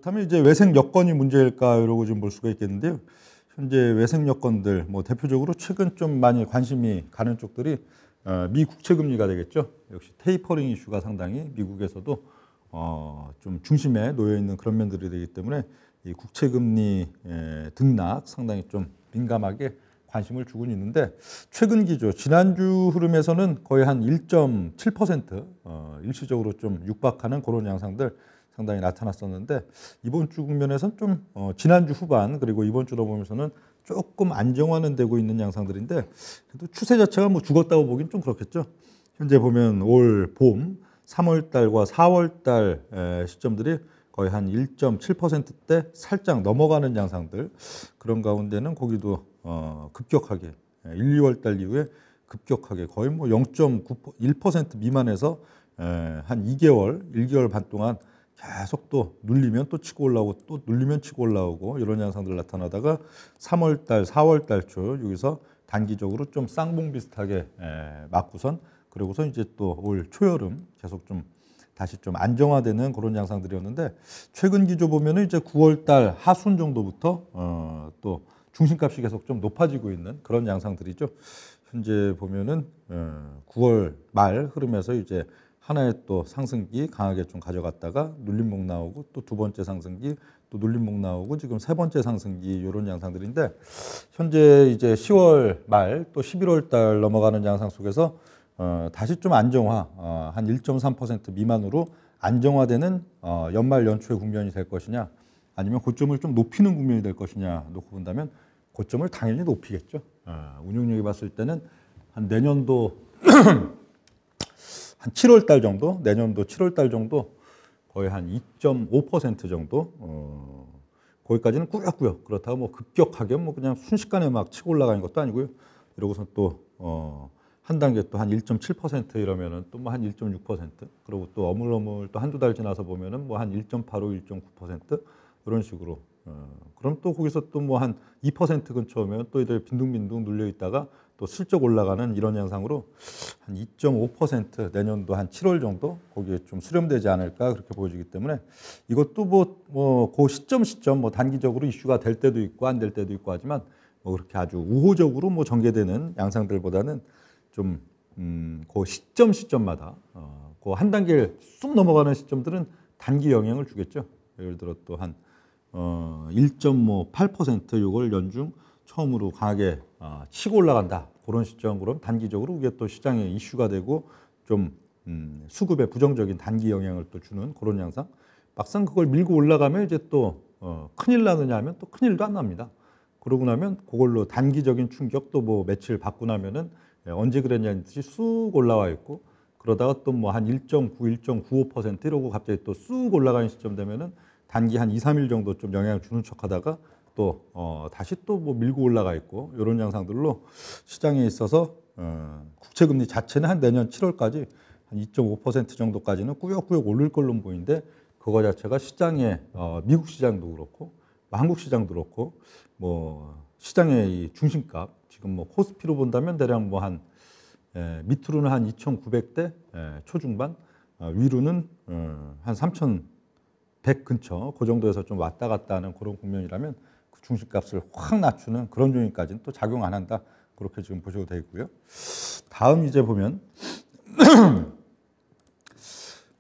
그렇다면 이제 외생 여건이 문제일까 이러고 좀 볼 수가 있겠는데요. 현재 외생 여건들 뭐 대표적으로 최근 좀 많이 관심이 가는 쪽들이 미 국채 금리가 되겠죠. 역시 테이퍼링 이슈가 상당히 미국에서도 좀 중심에 놓여 있는 그런 면들이 되기 때문에 이 국채 금리 등락 상당히 좀 민감하게 관심을 주고 있는데 최근 기조 지난주 흐름에서는 거의 한 1.7% 일시적으로 좀 육박하는 그런 양상들 상당히 나타났었는데 이번 주 국면에서는 좀 지난주 후반 그리고 이번 주로 보면서는 조금 안정화는 되고 있는 양상들인데 그래도 추세 자체가 뭐 죽었다고 보긴 좀 그렇겠죠. 현재 보면 올 봄 3월 달과 4월 달 시점들이 거의 한 1.7%대 살짝 넘어가는 양상들 그런 가운데는 거기도 급격하게 1, 2월 달 이후에 급격하게 거의 뭐 0.1% 미만에서 한 2개월, 1개월 반 동안 계속 또 눌리면 또 치고 올라오고 또 눌리면 치고 올라오고 이런 양상들 나타나다가 3월 달, 4월 달초 여기서 단기적으로 좀 쌍봉 비슷하게 맞고선 그리고서 이제 또 올 초여름 계속 좀 다시 좀 안정화되는 그런 양상들이었는데 최근 기조 보면은 이제 9월 달 하순 정도부터 또 중심값이 계속 좀 높아지고 있는 그런 양상들이죠. 현재 보면은 9월 말 흐름에서 이제 하나의 또 상승기 강하게 좀 가져갔다가 눌림목 나오고 또 두 번째 상승기 또 눌림목 나오고 지금 세 번째 상승기 이런 양상들인데 현재 이제 10월 말 또 11월 달 넘어가는 양상 속에서 다시 좀 안정화 한 1.3% 미만으로 안정화되는 연말 연초의 국면이 될 것이냐 아니면 고점을 좀 높이는 국면이 될 것이냐 놓고 본다면 고점을 당연히 높이겠죠. 운용력이 봤을 때는 한 내년도 한 7월 달 정도, 내년도 7월 달 정도 거의 한 2.5% 정도 거기까지는 꾸역꾸역 그렇다고 뭐 급격하게 뭐 그냥 순식간에 막 치고 올라가는 것도 아니고요. 이러고서 또 한 단계 또 한 1.7% 이러면은 또 뭐 한 1.6% 그리고 또 어물어물 또 한두 달 지나서 보면은 뭐 한 1.85, 1.9% 이런 식으로 그럼 또 거기서 또 뭐 한 2% 근처 오면 또 이들 빈둥빈둥 눌려 있다가 또 슬쩍 올라가는 이런 양상으로 한 2.5% 내년도 한 7월 정도 거기에 좀 수렴되지 않을까 그렇게 보여지기 때문에 이것도 그 시점 뭐 단기적으로 이슈가 될 때도 있고 안 될 때도 있고 하지만 뭐 그렇게 아주 우호적으로 뭐 전개되는 양상들보다는 좀 그 시점마다 그 한 단계를 쑥 넘어가는 시점들은 단기 영향을 주겠죠. 예를 들어 또 한 1.8% 이걸 연중 처음으로 강하게 치고 올라간다. 그런 시점 그럼 단기적으로 이게 또 시장에 이슈가 되고 좀 수급에 부정적인 단기 영향을 또 주는 그런 양상. 막상 그걸 밀고 올라가면 이제 또 큰일 나느냐 하면 또 큰일도 안 납니다. 그러고 나면 그걸로 단기적인 충격 또 뭐 며칠 받고 나면은 언제 그랬냐는 듯이 쑥 올라와 있고 그러다가 또 뭐 한 1.9, 1.95% 이러고 갑자기 또 쑥 올라가는 시점 되면은 단기 한 2, 3일 정도 좀 영향을 주는 척 하다가 또 다시 또 뭐 밀고 올라가 있고 이런 양상들로 시장에 있어서 국채 금리 자체는 한 내년 7월까지 한 2.5% 정도까지는 꾸역꾸역 오를 걸로 보이는데 그거 자체가 시장에 미국 시장도 그렇고 뭐 한국 시장도 그렇고 뭐 시장의 이 중심값 지금 뭐 코스피로 본다면 대략 뭐 한 밑으로는 한 2,900대 초중반 위로는 한 3,100 근처 그 정도에서 좀 왔다 갔다 하는 그런 국면이라면 그 중심값을 확 낮추는 그런 요인까지는 또 작용 안 한다 그렇게 지금 보셔도 되고요. 다음 이제 보면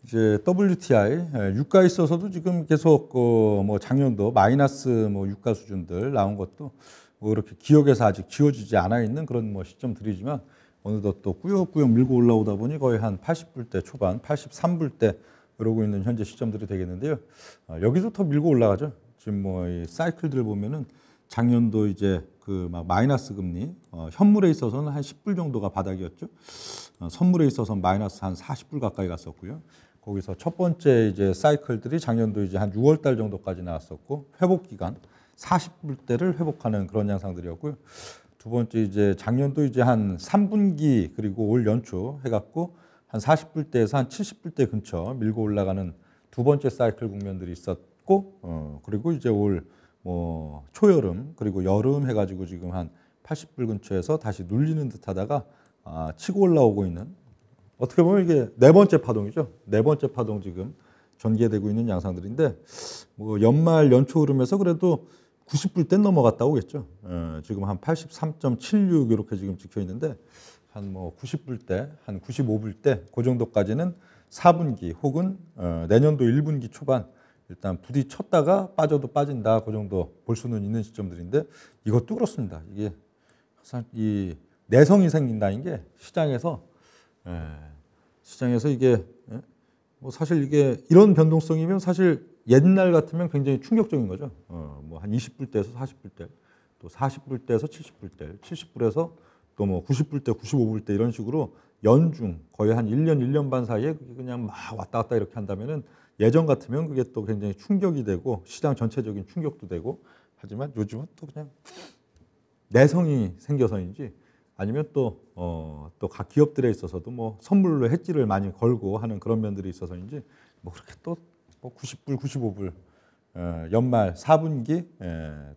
이제 WTI 유가에 있어서도 지금 계속 뭐 작년도 마이너스 뭐 유가 수준들 나온 것도 뭐 이렇게 기억에서 아직 지워지지 않아 있는 그런 뭐 시점들이지만 어느덧 또 꾸역꾸역 밀고 올라오다 보니 거의 한 80불대 초반, 83불대 이러고 있는 현재 시점들이 되겠는데요. 여기서 더 밀고 올라가죠. 지금 뭐 이 사이클들 보면은 작년도 이제 그 막 마이너스 금리, 현물에 있어서는 한 10불 정도가 바닥이었죠. 선물에 있어서 마이너스 한 40불 가까이 갔었고요. 거기서 첫 번째 이제 사이클들이 작년도 이제 한 6월 달 정도까지 나왔었고 회복 기간 40불대를 회복하는 그런 양상들이었고요. 두 번째 이제 작년도 이제 한 3분기 그리고 올 연초 해갖고 한 40불대에서 한 70불대 근처 밀고 올라가는 두 번째 사이클 국면들이 있었고 그리고 이제 올 뭐 초여름 그리고 여름 해가지고 지금 한 80불 근처에서 다시 눌리는 듯하다가 치고 올라오고 있는 어떻게 보면 이게 네 번째 파동이죠. 네 번째 파동 지금 전개되고 있는 양상들인데 뭐 연말 연초 흐름에서 그래도 90불대 넘어갔다 오겠죠. 지금 한 83.76 이렇게 지금 찍혀 있는데 한 뭐 90불대, 한 95불대 그 정도까지는 4분기 혹은 내년도 1분기 초반 일단 부딪혔다가 빠져도 빠진다 그 정도 볼 수는 있는 시점들인데 이것도 그렇습니다. 이게 이 내성이 생긴다는 게 시장에서 이게 뭐 사실 이게 이런 변동성이면 사실 옛날 같으면 굉장히 충격적인 거죠. 뭐 한 20불대에서 40불대, 또 40불대에서 70불대, 70불에서 또 뭐 90불대, 95불대 이런 식으로 연중 거의 한 1년, 1년 반 사이에 그냥 막 왔다 갔다 이렇게 한다면은 예전 같으면 그게 또 굉장히 충격이 되고 시장 전체적인 충격도 되고 하지만 요즘은 또 그냥 내성이 생겨서인지 아니면 또 각 기업들에 있어서도 뭐 선물로 해지를 많이 걸고 하는 그런 면들이 있어서인지 뭐 그렇게 또 뭐 90불, 95불 연말 4분기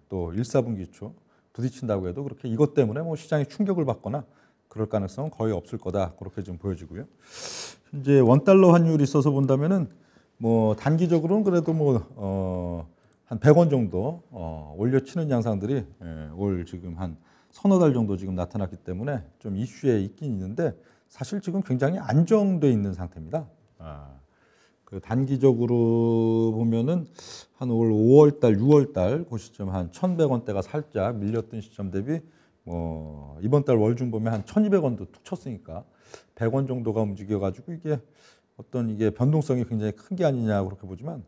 또 1, 4분기 초 부딪힌다고 해도 그렇게 이것 때문에 뭐 시장이 충격을 받거나 그럴 가능성은 거의 없을 거다 그렇게 좀 보여지고요. 현재 원달러 환율이 있어서 본다면은 뭐 단기적으로는 그래도 뭐 한 100원 정도 올려치는 양상들이 올 지금 한 서너 달 정도 지금 나타났기 때문에 좀 이슈에 있긴 있는데 사실 지금 굉장히 안정돼 있는 상태입니다. 그 단기적으로 보면은 한 올 5월 달, 6월 달 그 시점 한 1,100원대가 살짝 밀렸던 시점 대비 뭐 이번 달 월중 보면 한 1,200원도 툭 쳤으니까 100원 정도가 움직여 가지고 이게 어떤 이게 변동성이 굉장히 큰 게 아니냐 그렇게 보지만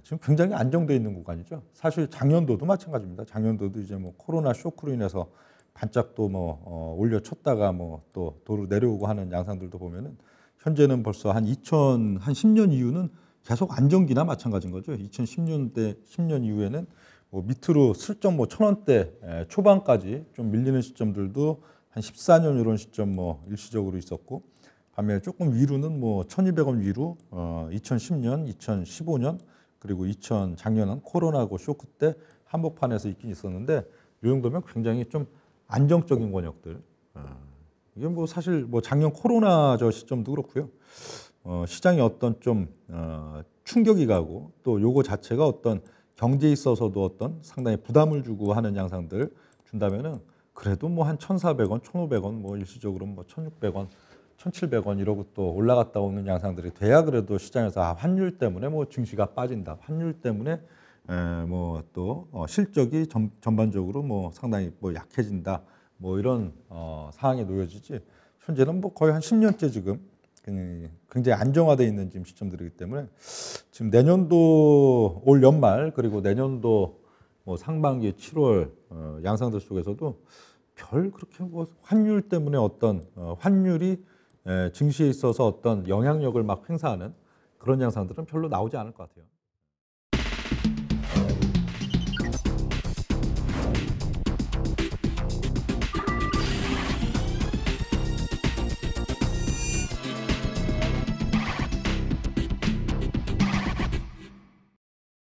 지금 굉장히 안정돼 있는 구간이죠. 사실 작년도도 마찬가지입니다. 작년도도 이제 뭐 코로나 쇼크로 인해서 반짝 또 뭐 올려쳤다가 뭐 또 도로 내려오고 하는 양상들도 보면은 현재는 벌써 한 10년 이후는 계속 안정기나 마찬가지인 거죠. 10년 이후에는 뭐 밑으로 슬쩍 뭐 1,000원대 초반까지 좀 밀리는 시점들도 한 14년 이런 시점 뭐 일시적으로 있었고 반면에 조금 위로는 뭐 1,200원 위로 2010년, 2015년 그리고 작년은 코로나 그 쇼크 때 한복판에서 있긴 있었는데 이 정도면 굉장히 좀 안정적인 권역들. 이게 뭐 사실 뭐 작년 코로나 저 시점도 그렇고요. 시장에 어떤 좀 충격이 가고 또 요거 자체가 어떤 경제에 있어서도 어떤 상당히 부담을 주고 하는 양상들 준다면은 그래도 뭐 한 1,400원, 1,500원 뭐 일시적으로 뭐 1,600원, 1,700원 이러고 또 올라갔다 오는 양상들이 돼야 그래도 시장에서 환율 때문에 뭐 증시가 빠진다. 환율 때문에 뭐 또 실적이 전반적으로 뭐 상당히 뭐 약해진다. 뭐 이런 상황에 놓여지지. 현재는 뭐 거의 한 10년째 지금 굉장히 안정화되어 있는 지금 시점들이기 때문에 지금 내년도 올 연말 그리고 내년도 뭐 상반기 7월 양상들 속에서도 별 그렇게 뭐 환율 때문에 어떤 환율이 증시에 있어서 어떤 영향력을 막 행사하는 그런 양상들은 별로 나오지 않을 것 같아요.